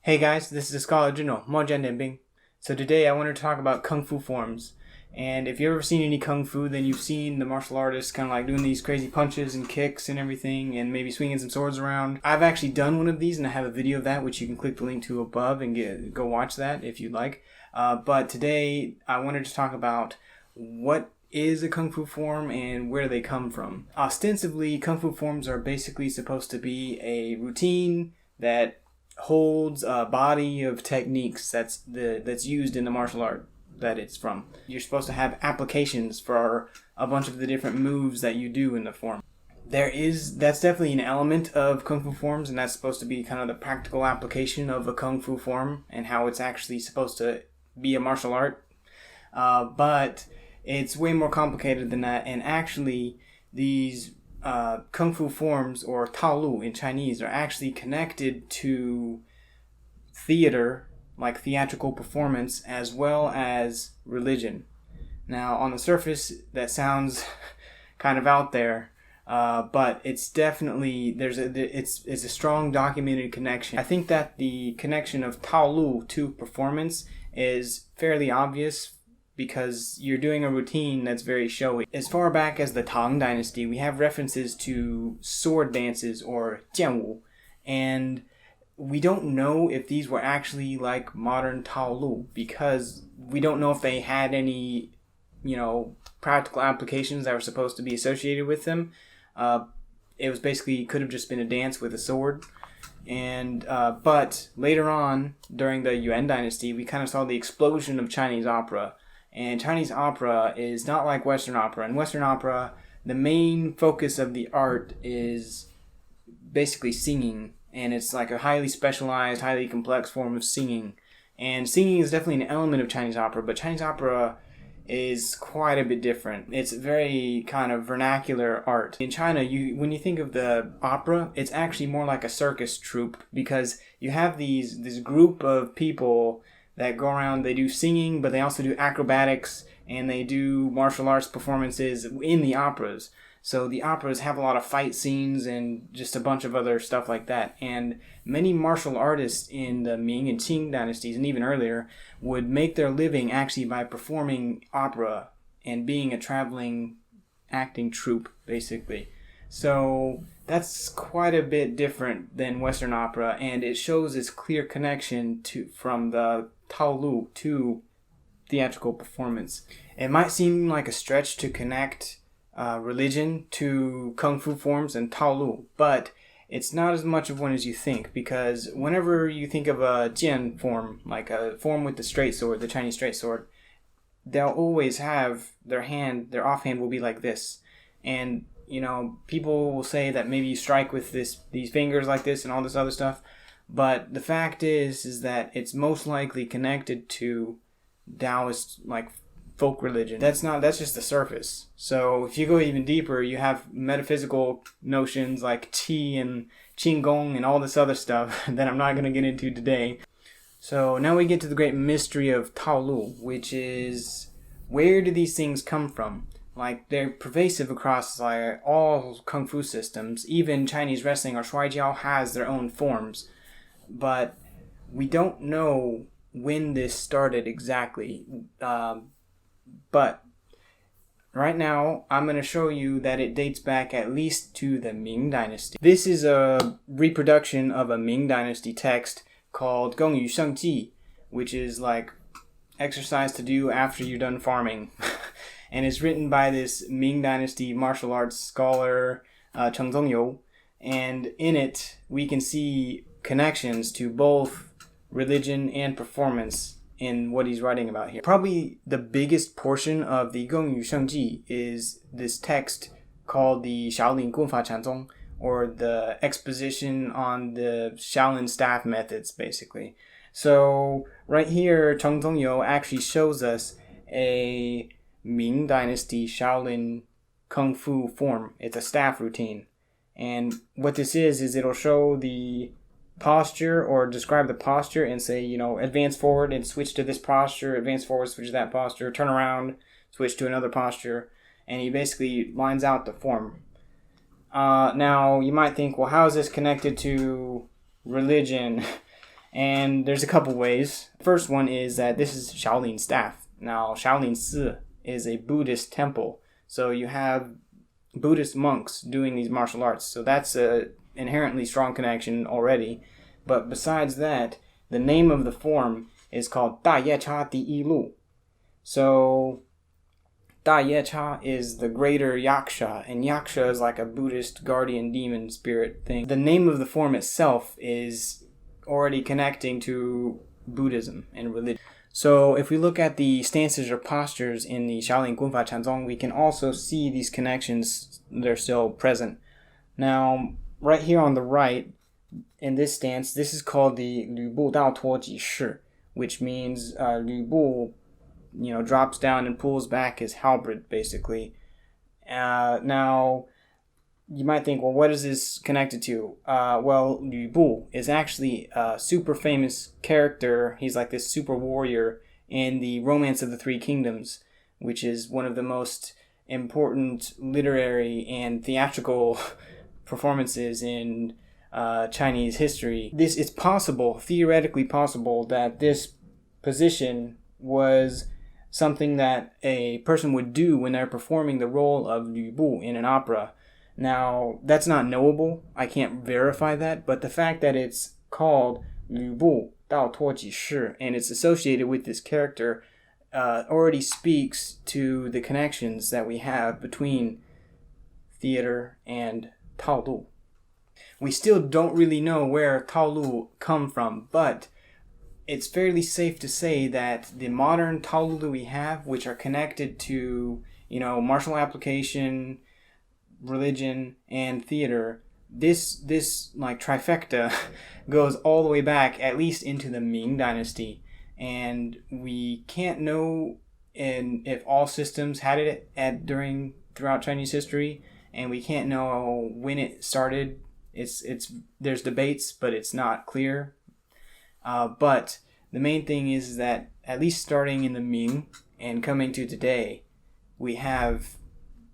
Hey guys, this is Scholar General, Mojian Denbing. So today I wanted to talk about Kung Fu forms. And if you've ever seen any Kung Fu, then you've seen the martial artists kind of like doing these crazy punches and kicks and everything, and maybe swinging some swords around. I've actually done one of these, and I have a video of that, which you can click the link to above and go watch that if you'd like. But today I wanted to talk about what is a Kung Fu form and where they come from. Ostensibly, Kung Fu forms are basically supposed to be a routine that holds a body of techniques that's used in the martial art that it's from. You're supposed to have applications for a bunch of the different moves that you do in the form. That's definitely an element of Kung Fu forms, and that's supposed to be kind of the practical application of a Kung Fu form and how it's actually supposed to be a martial art. But it's way more complicated than that, and actually these Kung Fu forms, or Tàolù in Chinese, are actually connected to theater, like theatrical performance, as well as religion. Now, on the surface, that sounds kind of out there, but it's definitely, it's a strong documented connection. I think that the connection of Tàolù to performance is fairly obvious, because you're doing a routine that's very showy. As far back as the Tang Dynasty, we have references to sword dances, or jianwu, and we don't know if these were actually like modern Taolu, because we don't know if they had any, practical applications that were supposed to be associated with them. It was basically, could have just been a dance with a sword. And but later on, during the Yuan Dynasty, we kind of saw the explosion of Chinese opera. And Chinese opera is not like Western opera. In Western opera, the main focus of the art is basically singing. And it's like a highly specialized, highly complex form of singing. And singing is definitely an element of Chinese opera, but Chinese opera is quite a bit different. It's very kind of vernacular art. In China, when you think of the opera, it's actually more like a circus troupe, because you have this group of people that go around. They do singing, but they also do acrobatics, and they do martial arts performances in the operas. So the operas have a lot of fight scenes and just a bunch of other stuff like that. And many martial artists in the Ming and Qing dynasties, and even earlier, would make their living actually by performing opera and being a traveling acting troupe, basically. So that's quite a bit different than Western opera, and it shows this clear connection from the Tàolù to theatrical performance. It might seem like a stretch to connect religion to Kung Fu forms and Tàolù, but it's not as much of one as you think, because whenever you think of a jian form, like a form with the straight sword, the Chinese straight sword, they'll always have their offhand will be like this. And people will say that maybe you strike with these fingers like this and all this other stuff, but the fact is that it's most likely connected to Taoist, like, folk religion. That's just the surface. So if you go even deeper, you have metaphysical notions like qi and qigong and all this other stuff that I'm not going to get into today. So now we get to the great mystery of Tàolù, which is, where do these things come from? Like, they're pervasive across like all Kung Fu systems. Even Chinese wrestling, or Shuaijiao, has their own forms. But we don't know when this started exactly. But right now, I'm going to show you that it dates back at least to the Ming Dynasty. This is a reproduction of a Ming Dynasty text called Gongyu Shengji, which is like exercise to do after you're done farming. And it's written by this Ming Dynasty martial arts scholar, Cheng Zongyou. And in it, we can see connections to both religion and performance in what he's writing about here. Probably the biggest portion of the Gongyu Shengji is this text called the Shaolin Gunfa Chanzong, or the exposition on the Shaolin staff methods, basically. So right here, Cheng Zongyou actually shows us a Ming Dynasty Shaolin Kung Fu form. It's a staff routine. And what this is it'll show the posture, or describe the posture, and say, advance forward and switch to this posture, advance forward, switch to that posture, turn around, switch to another posture, and he basically lines out the form. Now, you might think, well, how is this connected to religion? And there's a couple ways. First one is that this is Shaolin staff. Now, Shaolin Si is a Buddhist temple. So you have Buddhist monks doing these martial arts. So that's a inherently strong connection already. But besides that, the name of the form is called 大夜叉第一路. So 大夜叉 is the greater yaksha, and yaksha is like a Buddhist guardian demon spirit thing. The name of the form itself is already connecting to Buddhism and religion. So if we look at the stances or postures in the Shaolin Gunfa Chanzong, we can also see these connections. They're still present. Now, right here on the right, in this stance, this is called the 吕布道托己式, which means 吕布, drops down and pulls back his halberd, basically. Now, you might think, well, what is this connected to? Well, 吕布 is actually a super famous character. He's like this super warrior in the Romance of the Three Kingdoms, which is one of the most important literary and theatrical performances in Chinese history. It's possible, theoretically possible, that this position was something that a person would do when they're performing the role of Lü Bu in an opera. Now, that's not knowable. I can't verify that, but the fact that it's called 吕布道托己式 and it's associated with this character already speaks to the connections that we have between theater and Taolu. We still don't really know where Taolu come from, but it's fairly safe to say that the modern Taolu that we have, which are connected to, martial application, religion, and theater, this like trifecta goes all the way back at least into the Ming Dynasty, and we can't know if all systems had it throughout Chinese history, and we can't know when it started. There's debates, but it's not clear. But the main thing is that at least starting in the Ming and coming to today,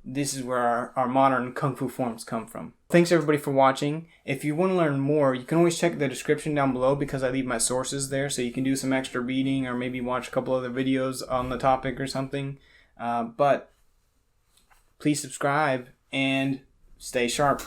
this is where our modern Kung Fu forms come from. Thanks everybody for watching. If you want to learn more, you can always check the description down below because I leave my sources there, so you can do some extra reading or maybe watch a couple other videos on the topic or something. But please subscribe and stay sharp.